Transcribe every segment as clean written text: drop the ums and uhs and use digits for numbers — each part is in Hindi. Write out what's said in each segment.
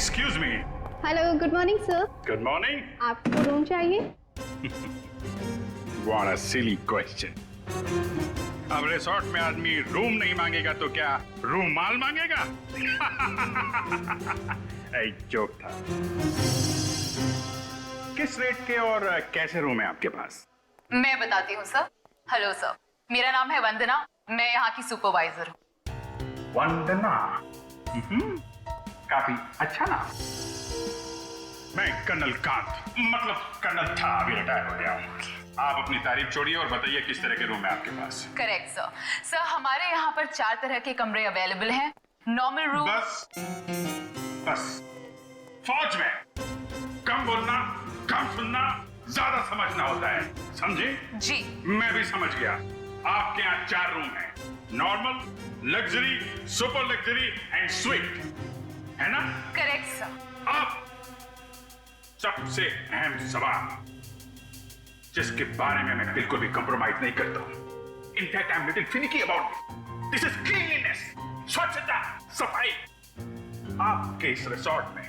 Excuse me. Hello, good morning sir. Good morning. आपको रूम चाहिए? What a silly question. अब रिसोर्ट में आदमी रूम नहीं मांगेगा तो क्या रूम माल मांगेगा? एक जोक था। किस रेट के और कैसे रूम है आपके पास? मैं बताती हूँ सर। हेलो सर, मेरा नाम है वंदना, मैं यहाँ की सुपरवाइजर हूँ। वंदना, काफी अच्छा नाम। मैं कर्नल कांत, मतलब कर्नल था, अभी रिटायर हो गया हूँ। आप अपनी तारीफ छोड़िए और बताइए किस तरह के रूम है आपके पास? Correct sir. सर हमारे यहाँ पर 4 तरह के कमरे अवेलेबल हैं। Normal room. बस फौज में कम बोलना, कम सुनना, ज्यादा समझना होता है, समझे? जी। मैं भी समझ गया। आपके यहाँ 4 रूम हैं, normal, luxury, super luxury and sweet, है ना? Correct sir. अब सबसे अहम सवाल, जिसके बारे में मैं बिल्कुल भी कंप्रोमाइज नहीं करता हूं। In fact I am little finicky about this is cleanliness, स्वच्छता, सफाई। आपके इस रिसोर्ट में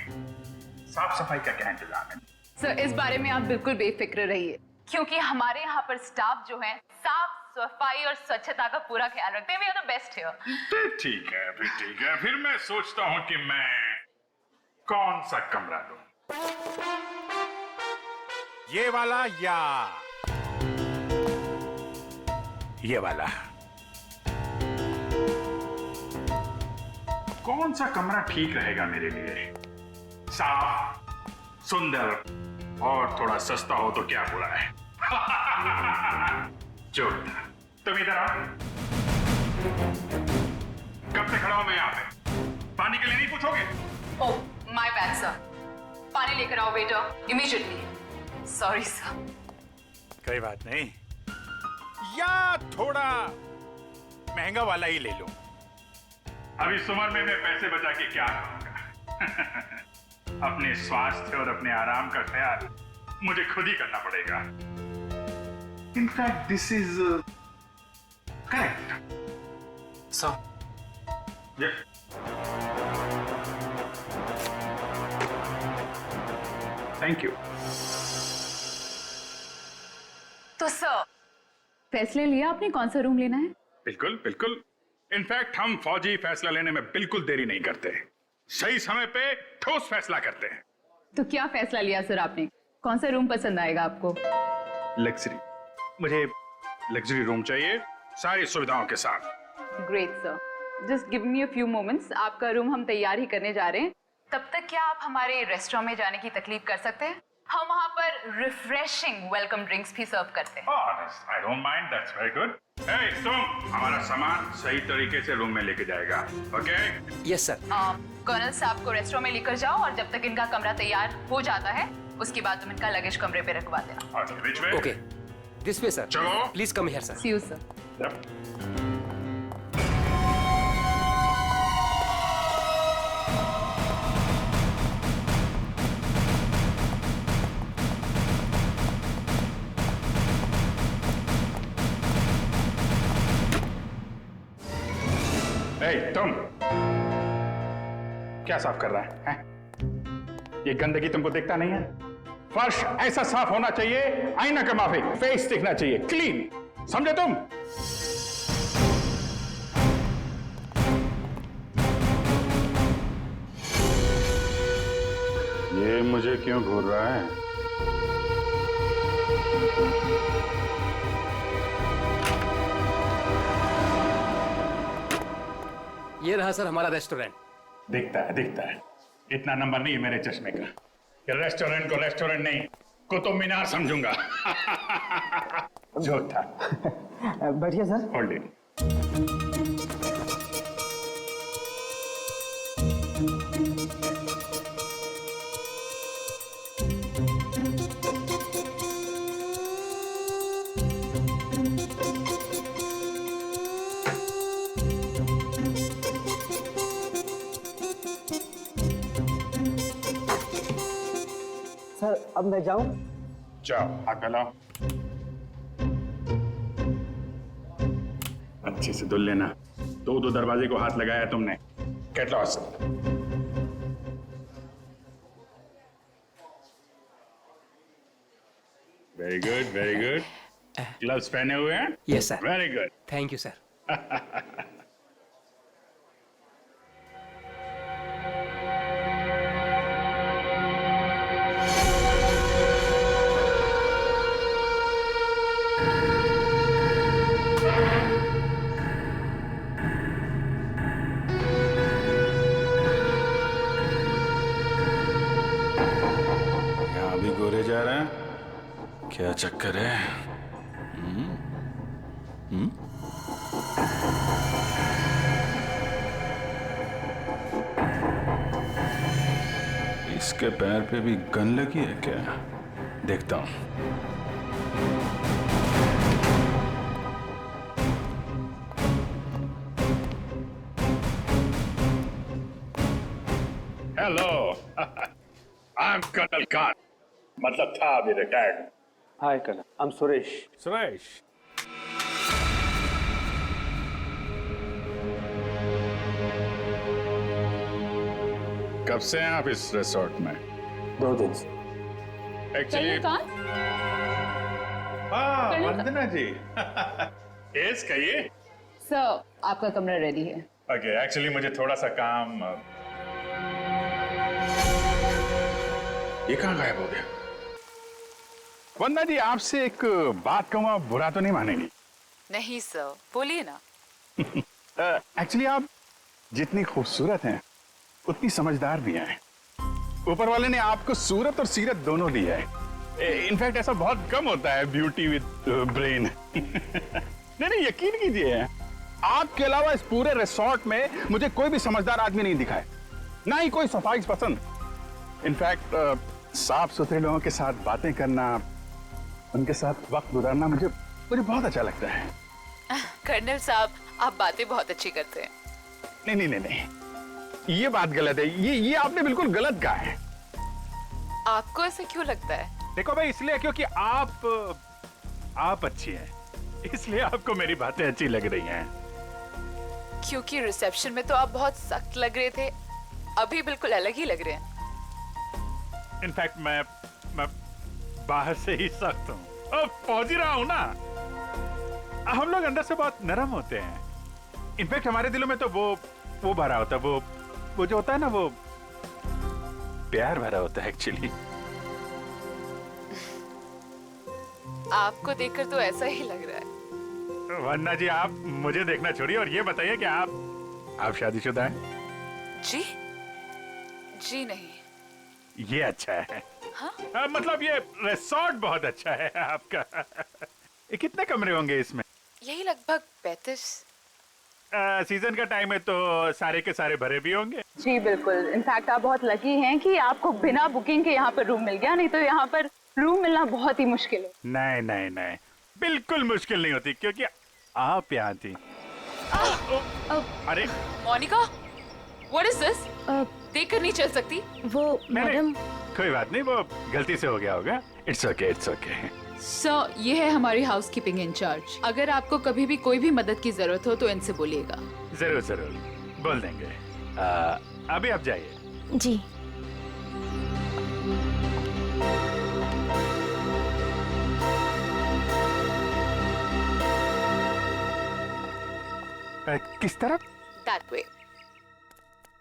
साफ सफाई का क्या इंतजाम है? सर इस बारे में आप बिल्कुल बेफिक्र रहिए, क्योंकि हमारे यहाँ पर स्टाफ जो है साफ सफाई और स्वच्छता का पूरा ख्याल रखते हैं। We are the best here. ठीक है, फिर ठीक है। फिर मैं सोचता हूं कि मैं कौन सा कमरा लूं। ये वाला या ये वाला? कौन सा कमरा ठीक रहेगा मेरे लिए? साफ, सुंदर और थोड़ा सस्ता हो तो क्या बुरा है? जोक था। तुम इधर आओ। कब से खड़ा हूं मैं यहाँ पे? पानी के लिए नहीं पूछोगे? ओह माय बैड सर, पानी लेकर आओ वेटर इमीडिएटली। Sorry sir. कोई बात नहीं, या थोड़ा महंगा वाला ही ले लो। अभी इस उम्र में मैं पैसे बचा के क्या करूंगा? अपने स्वास्थ्य और अपने आराम का ख्याल मुझे खुद ही करना पड़ेगा। In fact this is correct sir. Thank you. तो सर फैसले लिया आपने कौन सा रूम लेना है? बिल्कुल बिल्कुल। इनफैक्ट हम फौजी फैसला लेने में बिल्कुल देरी नहीं करते, सही समय पे ठोस फैसला करते हैं। तो क्या फैसला लिया सर आपने? कौन सा रूम पसंद आएगा आपको? लग्जरी, मुझे लग्जरी रूम चाहिए, सारी सुविधाओं के साथ। Great sir, just give me a few moments. आपका रूम हम तैयार ही करने जा रहे हैं। तब तक क्या आप हमारे रेस्टोरेंट में जाने की तकलीफ कर सकते हैं? हम वहाँ पर रिफ्रेशिंग वेलकम ड्रिंक्स भी सर्व करते हैं। I don't mind, that's very good. तुम हमारा सामान सही तरीके से रूम में लेके जाएगा, ओके? Yes sir. कर्नल साहब को रेस्टोरेंट में लेकर जाओ और जब तक इनका कमरा तैयार हो जाता है उसके बाद तुम इनका लगेज कमरे पे रखवा देना। Which way? Okay, this way sir. चलो। Please come here sir. See you sir. तुम क्या साफ कर रहा है? ये गंदगी तुमको दिखता नहीं है? फर्श ऐसा साफ होना चाहिए, आईना का माफिक, फेस दिखना चाहिए क्लीन, समझे तुम? ये मुझे क्यों घूर रहा है? ये रहा सर हमारा रेस्टोरेंट। दिखता है। इतना नंबर नहीं है मेरे चश्मे का। ये रेस्टोरेंट को रेस्टोरेंट नहीं, कुतुब मीनार समझूंगा। जोक था। बैठिए सर। Hold it. सर अब मैं जाऊं? जाओ, हाथ फैलाओ। अच्छे से धुल लेना। दो दरवाजे को हाथ लगाया तुमने। Get lost. Very good, very good. Gloves पहने हुए हैं? Yes sir. Very good. Thank you sir. यहाँ भी गोरे जा रहे हैं, क्या चक्कर है? इसके पैर पे भी गन लगी है क्या? देखता हूं। Hello, I am colonel Khan, मतलब था अभी retired. Hi colonel, I am Suresh. Suresh, कब से हैं आप इस रिसोर्ट में? 2 दिन से। एक्चुअली वंदना जी। यस, कहिए। सर, आपका कमरा रेडी है। ओके, एक्चुअली मुझे थोड़ा सा काम। ये कहाँ गायब हो गया? वंदना जी, आपसे एक बात कहूँ, आप बुरा तो नहीं मानेंगी? नहीं सर, बोलिए ना। एक्चुअली आप जितनी खूबसूरत हैं उतनी समझदार भी हैं। ऊपर वाले ने आपको सूरत और सीरत दोनों दी है। इनफैक्ट ऐसा बहुत कम होता है, ब्यूटी विद ब्रेन। नहीं, यकीन कीजिए, आपके अलावा इस पूरे रिसोर्ट में मुझे कोई भी समझदार आदमी नहीं दिखा है, ना ही कोई सफाई पसंद। इनफैक्ट साफ सुथरे लोगों के साथ बातें करना, उनके साथ वक्त गुजारना मुझे बहुत अच्छा लगता है। कर्नल साहब, आप बातें बहुत अच्छी करते हैं। नहीं, ये बात गलत है। ये आपने बिल्कुल गलत कहा है। आपको ऐसे क्यों लगता है? देखो भाई, इसलिए क्योंकि आप अच्छी हैं, इसलिए आपको मेरी बातें अच्छी लग रही हैं। क्योंकि रिसेप्शन में तो आप बहुत सख्त लग रहे थे, अभी बिल्कुल अलग ही लग रहे हैं। इनफैक्ट मैं बाहर से ही सख्त हूँ और पहुंच ही रहा हूँ ना। हम लोग अंदर से बहुत नरम होते हैं। इनफैक्ट हमारे दिलों में तो वो भरा होता है, वो जो होता है ना, वो प्यार भरा होता है एक्चुअली। आपको देखकर तो ऐसा ही लग रहा है। वन्ना जी, आप मुझे देखना छोड़िए और ये बताइए कि आप शादीशुदा हैं? जी नहीं। ये अच्छा है। हाँ? मतलब ये रिसोर्ट बहुत अच्छा है आपका। ये कितने कमरे होंगे इसमें? यही लगभग 35। सीजन का टाइम है तो सारे के सारे भरे भी होंगे। जी बिल्कुल। इनफैक्ट आप बहुत लकी हैं कि आपको बिना बुकिंग के यहाँ पर रूम मिल गया, नहीं तो यहाँ पर रूम मिलना बहुत ही मुश्किल है। नहीं, बिल्कुल मुश्किल नहीं होती, क्योंकि आप यहाँ थी। अरे मोनिका, व्हाट इज दिस? देखकर नहीं चल सकती। वो मैडम। कोई बात नहीं, वो गलती से हो गया होगा। It's okay. सर, ये है हमारी हाउसकीपिंग इंचार्ज। अगर आपको कभी भी कोई भी मदद की जरूरत हो तो इनसे बोलिएगा। जरूर बोल देंगे। अभी आप जाइए। जी। किस तरफ? That way.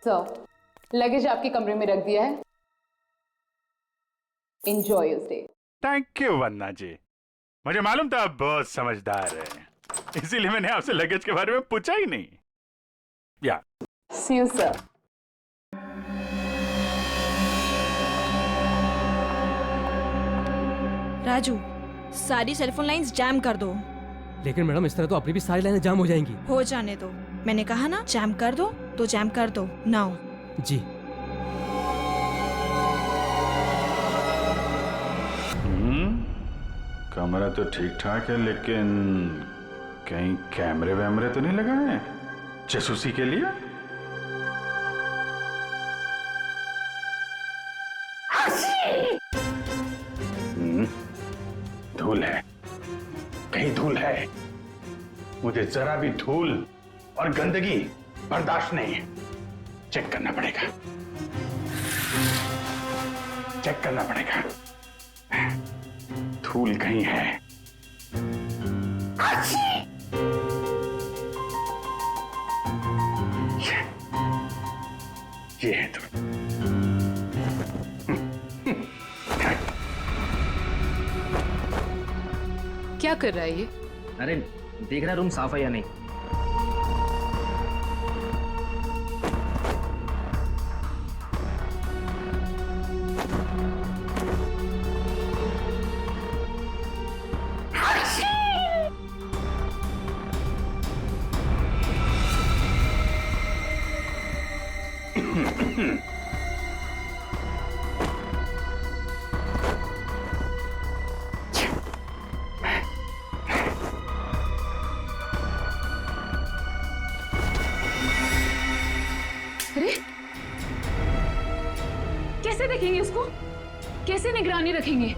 सर, लगेज आपके कमरे में रख दिया है। Enjoy your stay. Thank you वन्ना जी, मुझे मालूम था आप बहुत समझदार हैं, इसीलिए मैंने आपसे लगेज के बारे में पूछा ही नहीं। या See you, sir. राजू, सारी सेलफोन लाइंस जैम कर दो। लेकिन मैडम, इस तरह तो अपनी भी सारी लाइनें जाम हो जाएंगी। हो जाने दो, मैंने कहा ना जैम कर दो तो जैम कर दो। नाउ। जी। कमरा तो ठीक ठाक है, लेकिन कहीं कैमरे वैमरे तो नहीं लगाए हैं जासूसी के लिए? धूल है, कहीं धूल है। मुझे जरा भी धूल और गंदगी बर्दाश्त नहीं है। चेक करना पड़ेगा। धूल कहीं है। ये है धूल। क्या कर रहा है ये? अरे देख रहा रूम साफ है या नहीं। अरे कैसे देखेंगे उसको? कैसे निगरानी रखेंगे?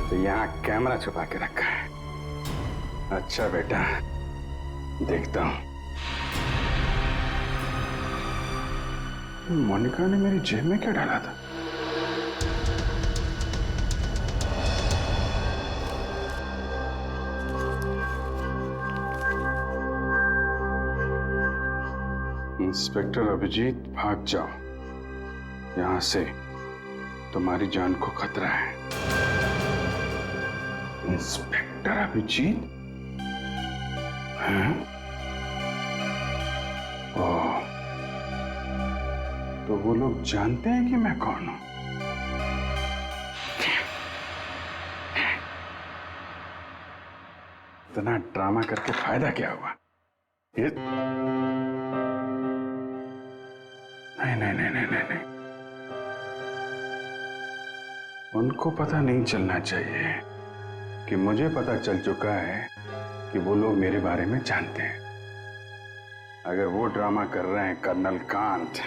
तो यहाँ कैमरा छुपा के रखा है। अच्छा बेटा, देखता हूं। मोनिका ने मेरी जेब में क्या डाला था? इंस्पेक्टर अभिजीत, भाग जाओ यहां से, तुम्हारी जान को खतरा है। इंस्पेक्टर अभिजीत? हैं? ओह, तो वो लोग जानते हैं कि मैं कौन हूं। इतना ड्रामा करके फायदा क्या हुआ? ये नहीं। उनको पता नहीं चलना चाहिए कि मुझे पता चल चुका है कि वो लोग मेरे बारे में जानते हैं। अगर वो ड्रामा कर रहे हैं कर्नल कांत,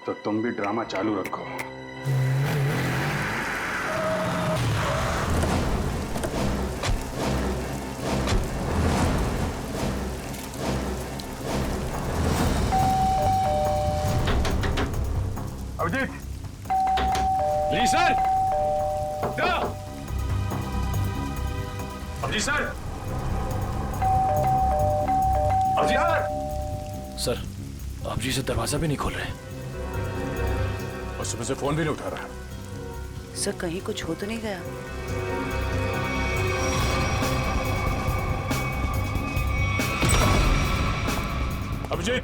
तो तुम भी ड्रामा चालू रखो। अभिजीत! जी sir. Abhijit sir. Abhijit sir. Sir आप जी से दरवाजा भी नहीं खोल रहे और सुबह से फोन भी नहीं उठा रहा। सर कहीं कुछ हो तो नहीं गया? अभिजीत!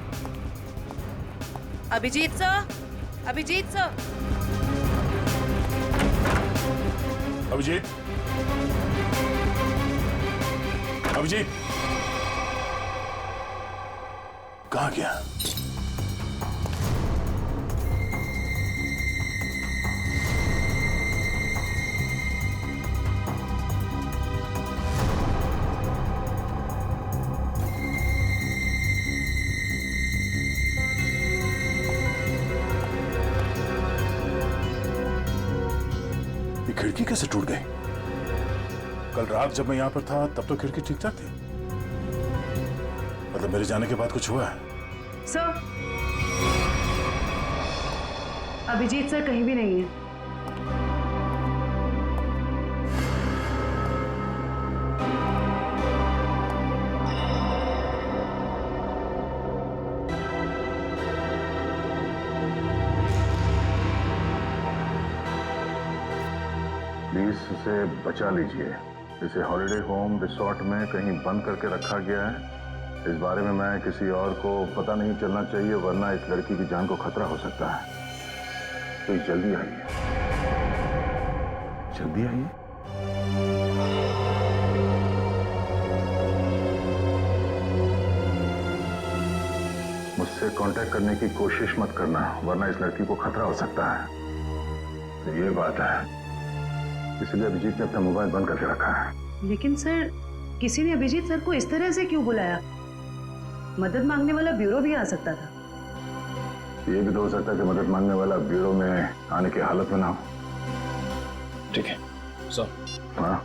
Abhijeet sir, Abhijit sir. अभिजीत! अभिजीत! कहाँ गया? खिड़की कैसे टूट गई? कल रात जब मैं यहां पर था तब तो खिड़की ठीक ठाक थी। मतलब मेरे जाने के बाद कुछ हुआ है? सर, अभिजीत सर कहीं भी नहीं है। प्लीज उसे बचा लीजिए। इसे हॉलिडे होम रिसोर्ट में कहीं बंद करके रखा गया है। इस बारे में मैं किसी और को पता नहीं चलना चाहिए, वरना इस लड़की की जान को खतरा हो सकता है। तो जल्दी आइए, जल्दी आइए। मुझसे कांटेक्ट करने की कोशिश मत करना, वरना इस लड़की को खतरा हो सकता है। तो ये बात है, इसलिए अभिजीत ने अपना मोबाइल बंद करके रखा है। लेकिन सर, किसी ने अभिजीत सर को इस तरह से क्यों बुलाया? मदद मांगने वाला ब्यूरो भी आ सकता था। ये भी तो हो सकता है कि मदद मांगने वाला ब्यूरो में आने की हालत में ना हो। ठीक है सर। हाँ,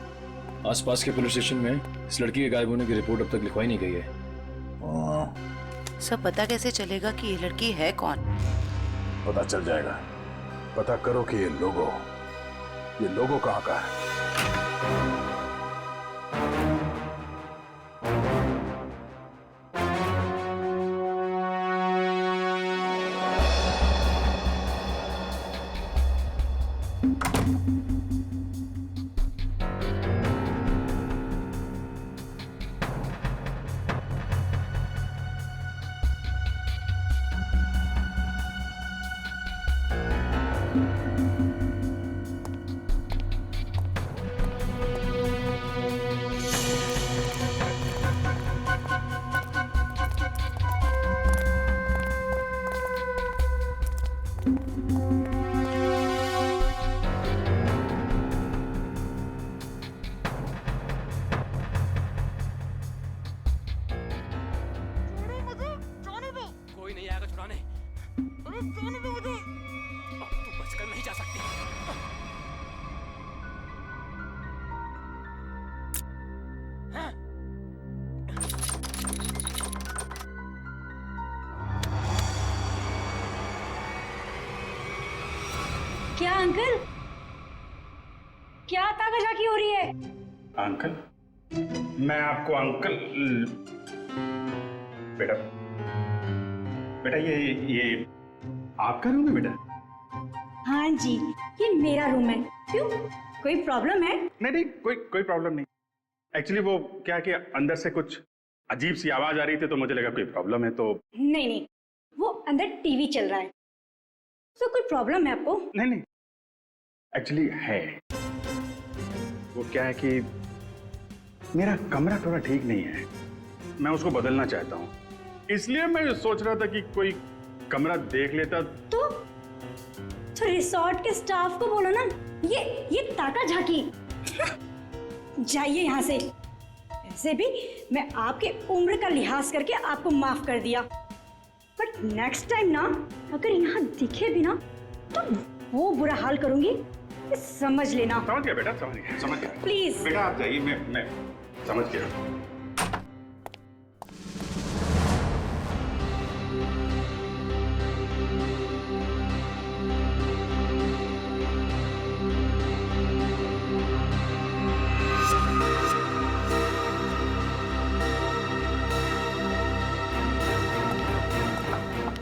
आसपास के पुलिस स्टेशन में इस लड़की के गायब होने की रिपोर्ट अब तक लिखवाई नहीं गई है। सर पता कैसे चलेगा कि ये लड़की है कौन? पता चल जाएगा। पता करो कि ये लोगो कहाँ का है। कोई नहीं आएगा छुड़ाने। अरे जाने दो मुझे। अब तू बचकर नहीं जा सकती। क्या अंकल, क्या ताकाझाकी हो रही है? अंकल? मैं आपको अंकल बेटा बेटा ये आपका रूम है बेटा? हाँ जी, ये मेरा रूम है। क्यों, कोई प्रॉब्लम है? नहीं कोई प्रॉब्लम नहीं। एक्चुअली वो क्या कि अंदर से कुछ अजीब सी आवाज आ रही थी तो मुझे लगा कोई प्रॉब्लम है तो। नहीं, वो अंदर टीवी चल रहा है तो कोई प्रॉब्लम है आपको? नहीं एक्चुअली है। वो क्या है कि मेरा कमरा थोड़ा ठीक नहीं है, मैं उसको बदलना चाहता हूँ, इसलिए मैं सोच रहा था कि कोई कमरा देख लेता। तो रिसोर्ट के स्टाफ को बोलो ना, ये ताकाझाकी। जाइए यहाँ से। ऐसे भी मैं आपके उम्र का लिहाज करके आपको माफ कर दिया, बट नेक्स्ट टाइम ना अगर यहाँ दिखे भी ना तो वो बुरा हाल करूंगी, समझ लेना। समझ गया बेटा, समझ गया। प्लीज बेटा आप जाइए, मैं समझ गया।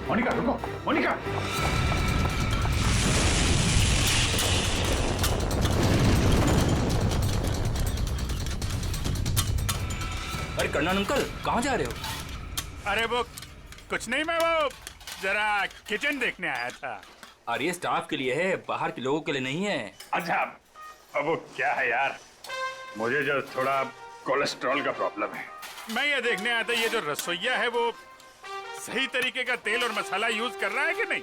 मोनिका रुको, मोनिका। अरे कर्नल अंकल, कहाँ जा रहे हो? अरे वो कुछ नहीं, मैं वो जरा किचन देखने आया था। अरे ये स्टाफ के लिए है, बाहर के लोगों के लिए नहीं है। अच्छा, अब वो क्या है यार, मुझे जो थोड़ा कोलेस्ट्रॉल का प्रॉब्लम है। मैं ये देखने आया था ये जो रसोइया है वो सही तरीके का तेल और मसाला यूज कर रहा है कि नहीं।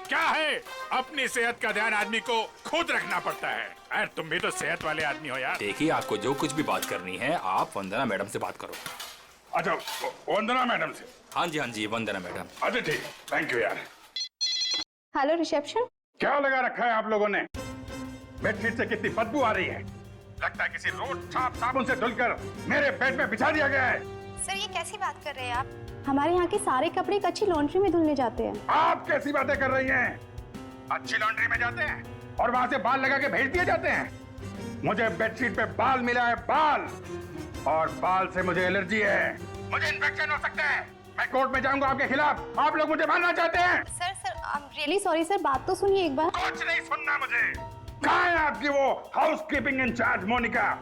क्या है, अपनी सेहत का ध्यान आदमी को खुद रखना पड़ता है। यार तुम भी तो सेहत वाले आदमी हो यार। देखिए, आपको जो कुछ भी बात करनी है आप वंदना मैडम से बात करो। अच्छा, वंदना मैडम से? हाँ जी, वंदना मैडम। अच्छा ठीक, थैंक यू यार। Hello reception. क्या लगा रखा है आप लोगों ने? बेडशीट से कितनी बदबू आ रही है, लगता है किसी रोज साबुन से धुलकर मेरे बेड में बिछा दिया गया है। सर ये कैसी बात कर रहे हैं आप? हमारे यहाँ के सारे कपड़े एक अच्छी लॉन्ड्री में धुलने जाते हैं। आप कैसी बातें कर रही हैं? अच्छी लॉन्ड्री में जाते हैं और वहाँ से बाल लगा के भेज दिए जाते हैं। मुझे बेडशीट पे बाल मिला है, बाल, और बाल से मुझे एलर्जी है, मुझे इन्फेक्शन हो सकता है। मैं कोर्ट में जाऊंगा आपके खिलाफ। आप लोग मुझे मारना चाहते हैं? Sir I am really sorry sir, बात तो सुनिए एक बार। कुछ नहीं सुनना मुझे। कहाँ है आपकी वो हाउसकीपिंग इंचार्ज मोनिका?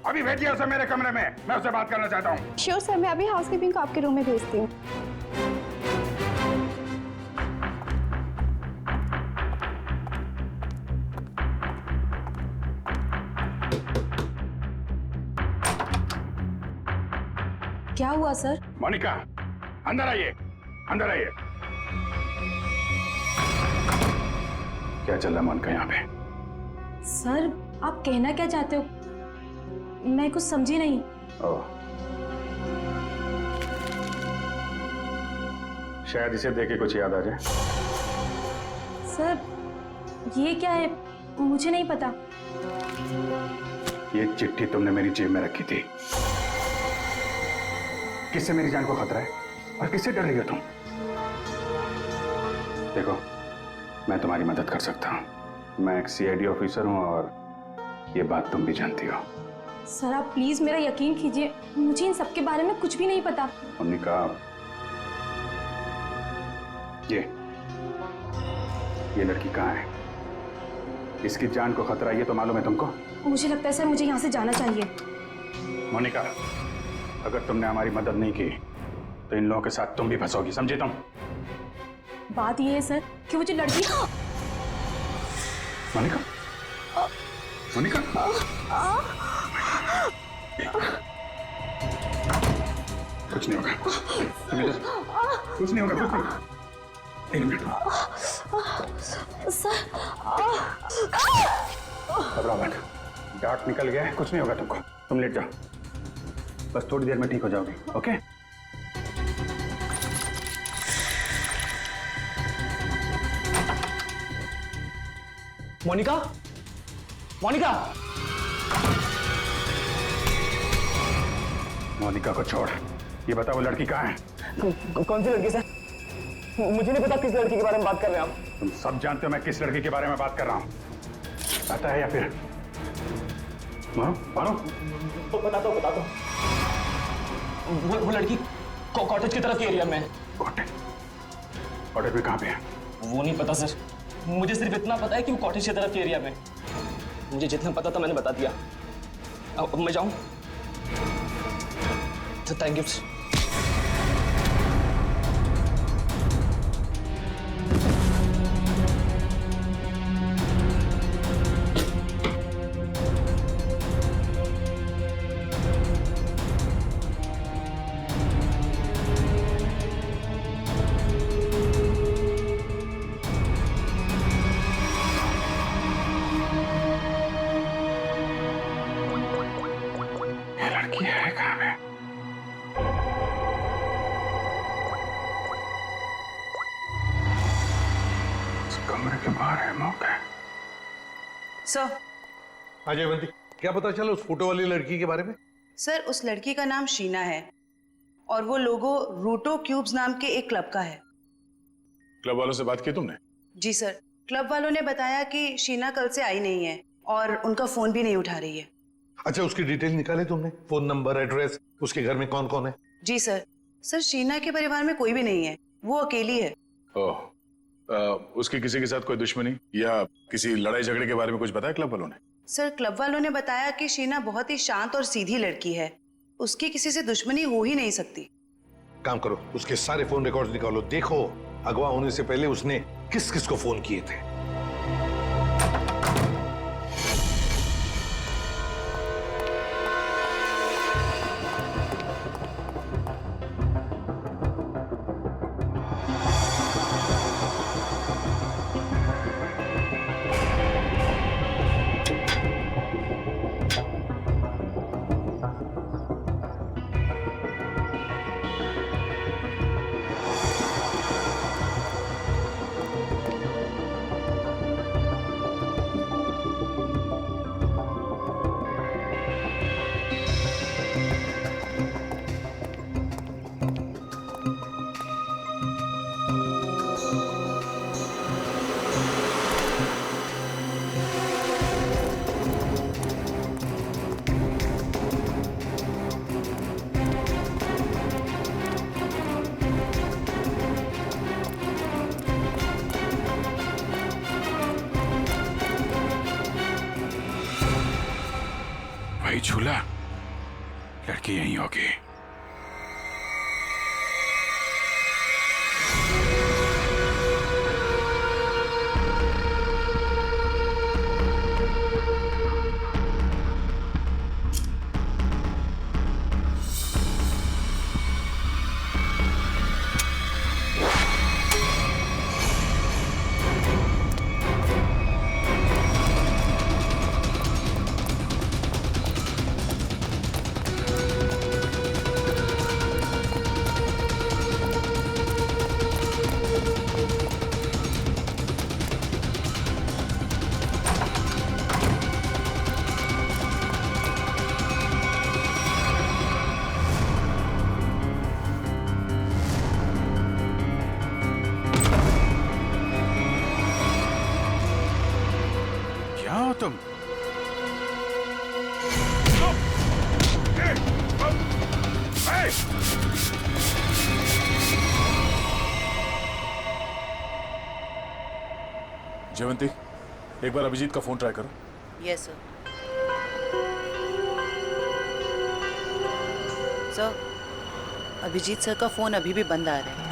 अभी भेजिए उसे मेरे कमरे में, मैं उससे बात करना चाहता हूँ। श्योर सर, मैं अभी हाउसकीपिंग को आपके रूम में भेजती हूँ। क्या हुआ सर? मोनिका अंदर आइए, अंदर आइए। क्या चल रहा है मोनिका यहाँ पे? सर आप कहना क्या चाहते हो, मैं कुछ समझी नहीं। ओह, शायद इसे देख के कुछ याद आ जाए। सर ये क्या है, मुझे नहीं पता। ये चिट्ठी तुमने मेरी जेब में रखी थी। किससे मेरी जान को खतरा है और किससे डर रही हो तुम? देखो, मैं तुम्हारी मदद कर सकता हूं, मैं एक सीआईडी ऑफिसर हूँ और ये बात तुम भी जानती हो। सर आप प्लीज मेरा यकीन कीजिए, मुझे इन सब के बारे में कुछ भी नहीं पता। मोनिका, ये लड़की कहाँ है? इसकी जान को खतरा ये तो मालूम है तुमको? मुझे लगता है सर मुझे यहाँ से जाना चाहिए। मोनिका, अगर तुमने हमारी मदद नहीं की तो इन लोगों के साथ तुम भी फंसोगी, समझे तुम? बात ये है सर कि वो जो लड़की। मोनिका, मोनिका, कुछ नहीं होगा, कुछ नहीं होगा, कुछ नहीं। एक मिनट, घबराओ मत, डार्ट निकल गया है, कुछ नहीं होगा तुमको। तुम लेट जाओ, बस थोड़ी देर में ठीक हो जाओगी। ओके? मोनिका, मोनिका, मोनिका को छोड़, ये बता वो लड़की कहाँ है? कौन सी लड़की सर? मुझे नहीं पता किस लड़की के बारे में बात कर रहे हैं आप। तुम सब जानते हो मैं किस लड़की के बारे में बात कर रहा हूँ। पता है या फिर मारो मारो? तो बता दो, बता दो। वो लड़की कॉटेज की तरफ के एरिया में है। कॉटेज? कॉटेज में कहाँ पे है? वो नहीं पता सर, मुझे सिर्फ इतना पता है कि वो कॉटेज की तरफ के एरिया में। मुझे जितना पता था मैंने बता दिया। अब मैं जाऊं? तो thank you. Sir, Ajay Bunty, क्या पता चला उस फोटो वाली लड़की के बारे में? सर उस लड़की का नाम शीना है और वो लोगो रूटो क्यूब्स नाम के एक क्लब का है। क्लब वालों से बात की तुमने? जी सर, क्लब वालों ने बताया कि शीना कल से आई नहीं है और उनका फोन भी नहीं उठा रही है। अच्छा, उसकी डिटेल निकाले तुमने? फोन नंबर, एड्रेस, उसके घर में कौन कौन है? जी सर। सर शीना के परिवार में कोई भी नहीं है, वो अकेली है। ओह, उसकी किसी के साथ कोई दुश्मनी या किसी लड़ाई झगड़े के बारे में कुछ बताया क्लब वालों ने? सर क्लब वालों ने बताया कि शीना बहुत ही शांत और सीधी लड़की है, उसकी किसी से दुश्मनी हो ही नहीं सकती। काम करो, उसके सारे फोन रिकॉर्ड्स निकालो, देखो अगवा होने से पहले उसने किस किस को फोन किए थे। वही झूला, लड़की यहीं होगी। तुम? जयवंती, एक बार अभिजीत का फोन ट्राई करो। Yes sir. Sir, Abhijit sir का फोन अभी भी बंद आ रहा है।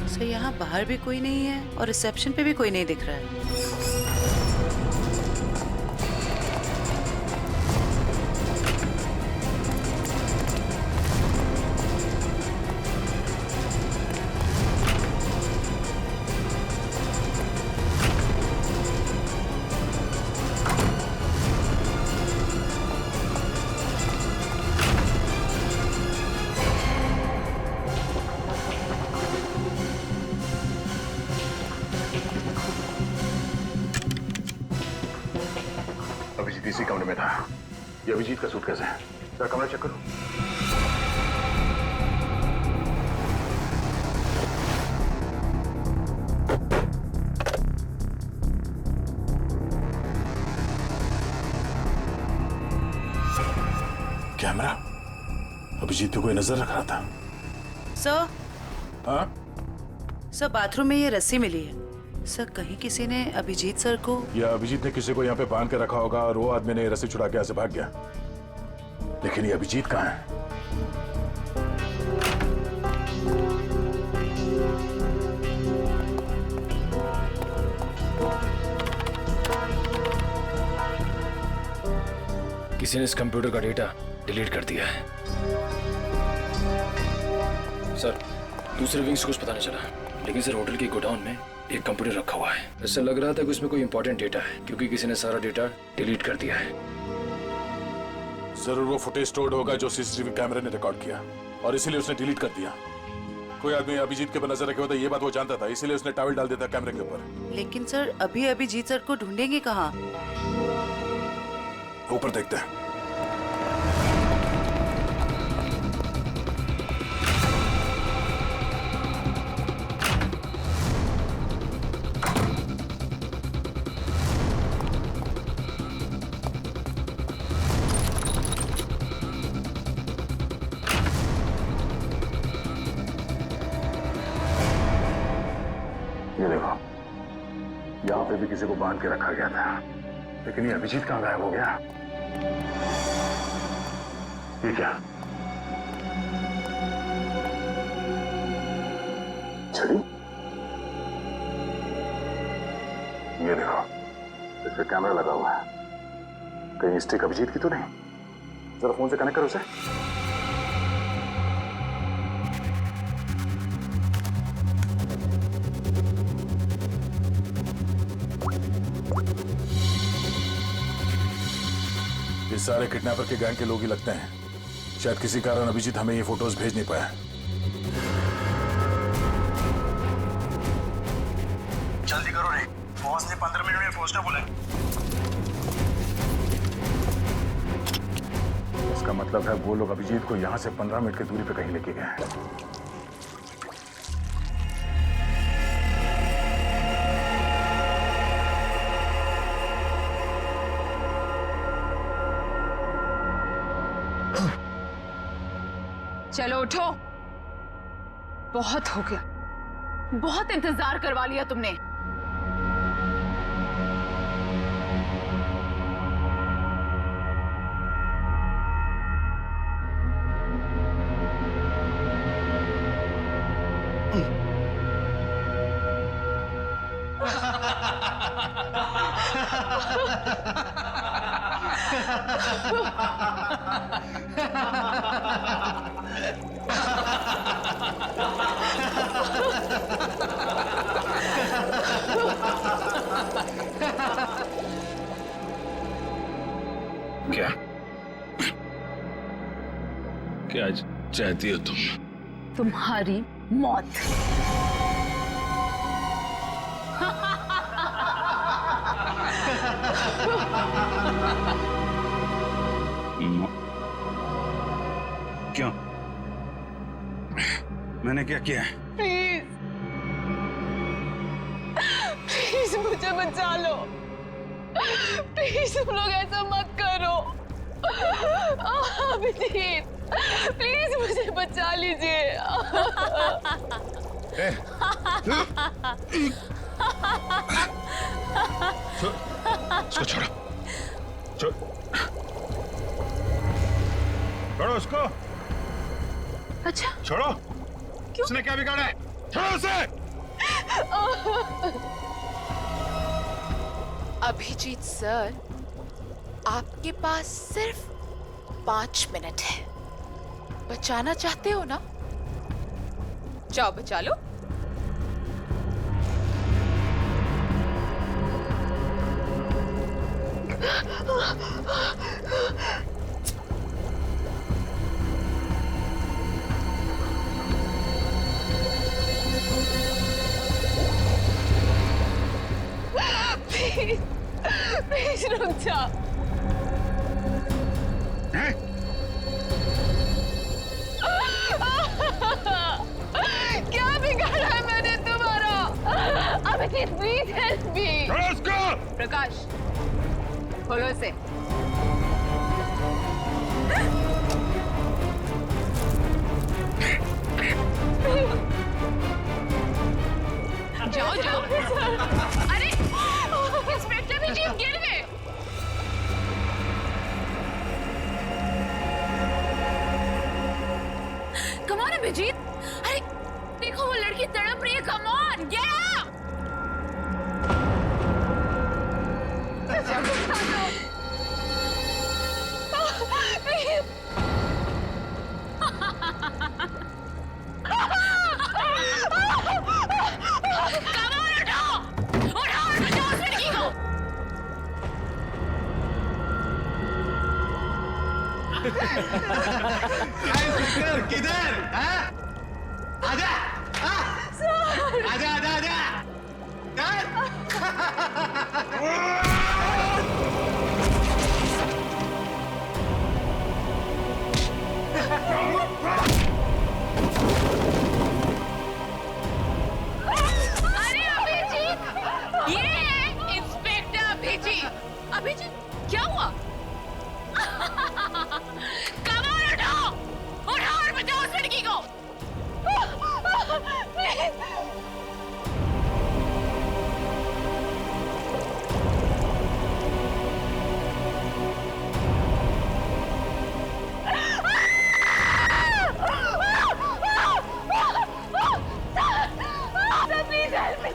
सर, यहाँ बाहर भी कोई नहीं है और रिसेप्शन पे भी कोई नहीं दिख रहा है। अभिजीत इसी कमरे में था। ये अभिजीत का सूटकेस है। जरा कमरा चेक करो। कैमरा अभिजीत पे कोई नजर रख रहा था। सर, हाँ? सर बाथरूम में ये रस्सी मिली है। सर, कहीं किसी ने अभिजीत सर को, या अभिजीत ने किसी को यहाँ पे बांध के रखा होगा और वो आदमी ने रस्सी छुड़ा के यहाँ से भाग गया। लेकिन ये अभिजीत कहाँ है? किसी ने इस कंप्यूटर का डेटा डिलीट कर दिया है। सर, दूसरे विंग से कुछ पता नहीं चला, लेकिन सर होटल के गोडाउन में एक कंप्यूटर रखा हुआ है। ऐसा लग रहा था कि उसमें कोई इंपॉर्टेंट डेटा है, क्योंकि किसी ने सारा डेटा डिलीट कर दिया है। जरूर वो फुटेज स्टोर्ड होगा जो सीसीटीवी कैमरे ने रिकॉर्ड किया और इसीलिए उसने डिलीट कर दिया। कोई आदमी अभिजीत के ऊपर नजर रखे होता, ये बात वो जानता था, इसीलिए उसने टॉवल डाल दिया था कैमरे के ऊपर। लेकिन सर अभी अभिजीत सर को ढूंढेंगे कहाँ? ऊपर देखते हैं। ये देखो, यहाँ पे भी किसी को बांध के रखा गया था, लेकिन ये अभिजीत कहाँ गायब हो गया? ये क्या? छड़ी? ये देखो, इस पे कैमरा लगा हुआ है। कहीं स्टिक अभिजीत की तो नहीं? जरा फोन से कनेक्ट करो उसे। ये सारे किडनैपर के गैंग के लोग ही लगते हैं। शायद किसी कारण अभिजीत हमें ये फोटोज भेज नहीं पाया। जल्दी करो रे, बॉस ने 15 मिनट में पहुंचना बोला है। इसका मतलब है वो लोग अभिजीत को यहाँ से 15 मिनट की दूरी पे कहीं लेके गए हैं। चलो उठो, बहुत हो गया, बहुत इंतजार करवा लिया तुमने। क्या क्या चाहती हो तुम? तुम्हारी मौत। क्यों? मैंने क्या किया है? प्लीज प्लीज मुझे बचा लो। प्लीज तुम लोग ऐसा मत करो। अभिजीत प्लीज मुझे बचा लीजिए। इसको छोड़ो। छोड़ो उसको। अच्छा छोड़ो। क्यों? उसने क्या बिगाड़ा है? छोड़ो उसे। अभिजीत सर, आपके पास सिर्फ 5 मिनट है। बचाना चाहते हो ना? जाओ बचा लो। प्लीज प्लीज रुक जाओ। क्या बिगाड़ा है मैंने तुम्हारा? Abhijeet please help me. Prakash खोलो इसे। जाओ जाओ। अरे इंस्पेक्टर अभिजीत गिर गए। Come on Abhijeet. अरे देखो वो लड़की तड़प रही है। Come on get up. किधर? आजा आजा आजा आजा। अरे अभिजीत, ये है इंस्पेक्टर अभिजीत। अभिजीत क्या हुआ? कमाल उठाओ और बचाओ उस लड़की को। Please help me.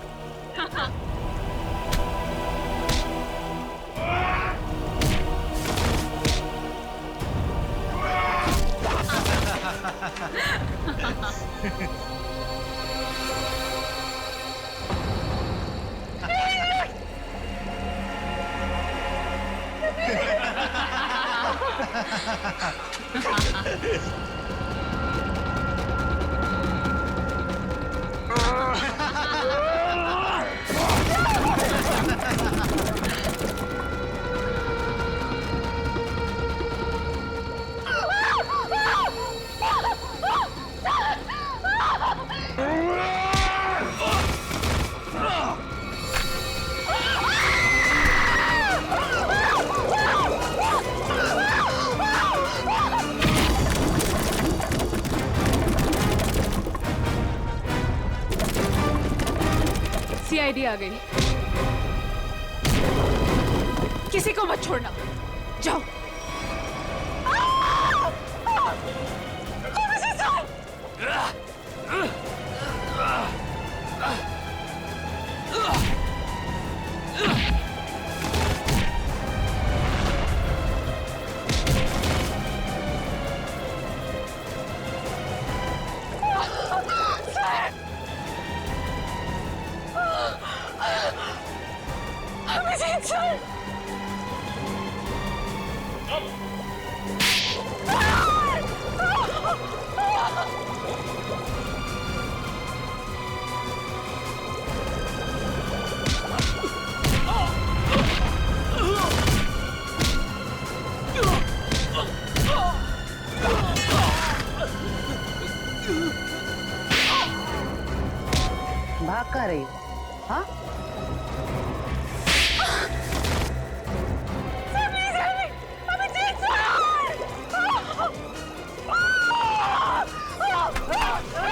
सीआईडी आ गई। किसी को मत छोड़ना। जाओ। अभिजीत सर। भाग कहाँ रही हो? हाँ?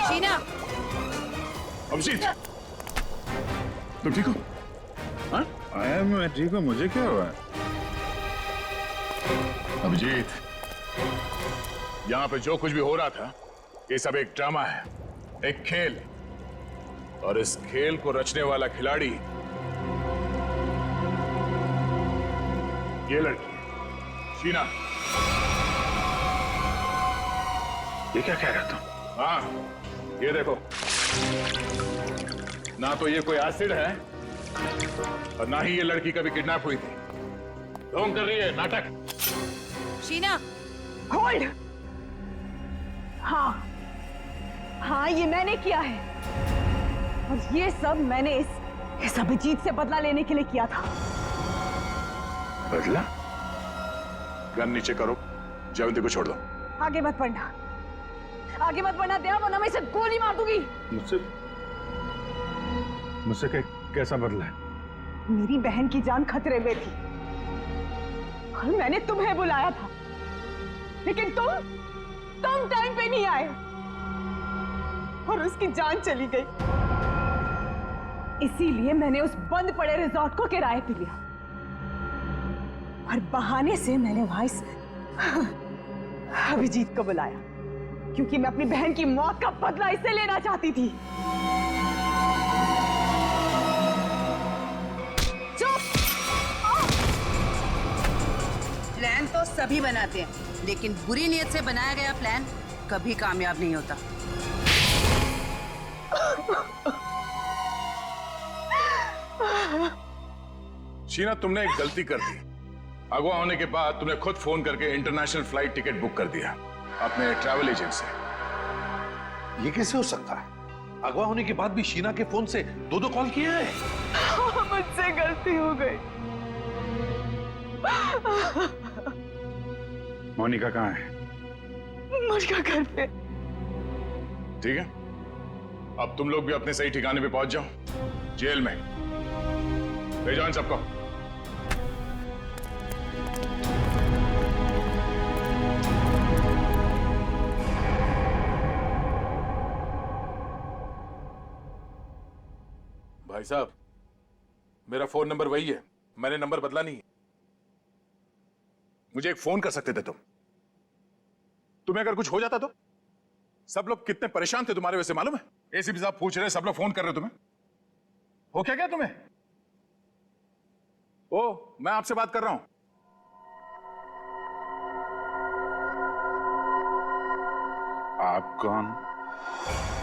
शीना, अभिजीत, तुम ठीक हो? हाँ? मैं ठीक हूँ, मुझे क्या हुआ? अभिजीत, यहाँ पे जो कुछ भी हो रहा था, ये सब एक ड्रामा है, एक खेल। और इस खेल को रचने वाला खिलाड़ी ये लड़की शीना। ये क्या कह रहा तुम? हाँ, ये देखो, ना तो ये कोई एसिड है और ना ही ये लड़की कभी किडनैप हुई थी। ढोंग कर रही है, नाटक। शीना, होल्ड। हाँ हाँ, ये मैंने किया है और ये सब मैंने इस अभिजीत से बदला लेने के लिए किया था। बदला? गन नीचे करो, जयवंती को छोड़ दो। आगे मत बढ़ना, आगे मत बढ़ना दया, वरना मैं इसे गोली मार दूंगी। मुझसे कैसा बदला है? मेरी बहन की जान खतरे में थी और मैंने तुम्हें बुलाया था, लेकिन तुम टाइम पे नहीं आए और उसकी जान चली गई। इसीलिए मैंने उस बंद पड़े रिजॉर्ट को किराए पे लिया और बहाने से मैंने वहां इस अभिजीत को बुलाया, क्योंकि मैं अपनी बहन की मौत का बदला इससे लेना चाहती थी। प्लान तो सभी बनाते हैं, लेकिन बुरी नीयत से बनाया गया प्लान कभी कामयाब नहीं होता। शीना, तुमने एक गलती कर दी। अगवा होने के बाद तुमने खुद फोन करके इंटरनेशनल फ्लाइट टिकट बुक कर दिया अपने ट्रैवल एजेंट से। ये कैसे हो सकता है? अगवा होने के बाद भी शीना के फोन से दो कॉल किए हैं। मुझसे गलती हो गई। मोनिका कहाँ है? मोनिका घर पे। ठीक है, अब तुम लोग भी अपने सही ठिकाने पे पहुंच जाओ, जेल में। ले जाओ इन सबको। भाई साहब, मेरा फोन नंबर वही है, मैंने नंबर बदला नहीं है। मुझे एक फोन कर सकते थे तुम। तुम्हें अगर कुछ हो जाता तो? सब लोग कितने परेशान थे तुम्हारे वजह से, मालूम है? एसीपी साहब पूछ रहे, सब लोग फोन कर रहे तुम्हें। हो क्या तुम्हें? ओ, मैं आपसे बात कर रहा हूं। आप कौन?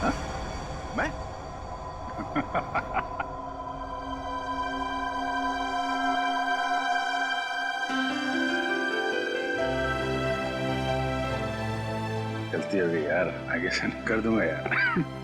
हा? मैं? गलती हो गई यार, आगे से नहीं कर दूंगा यार।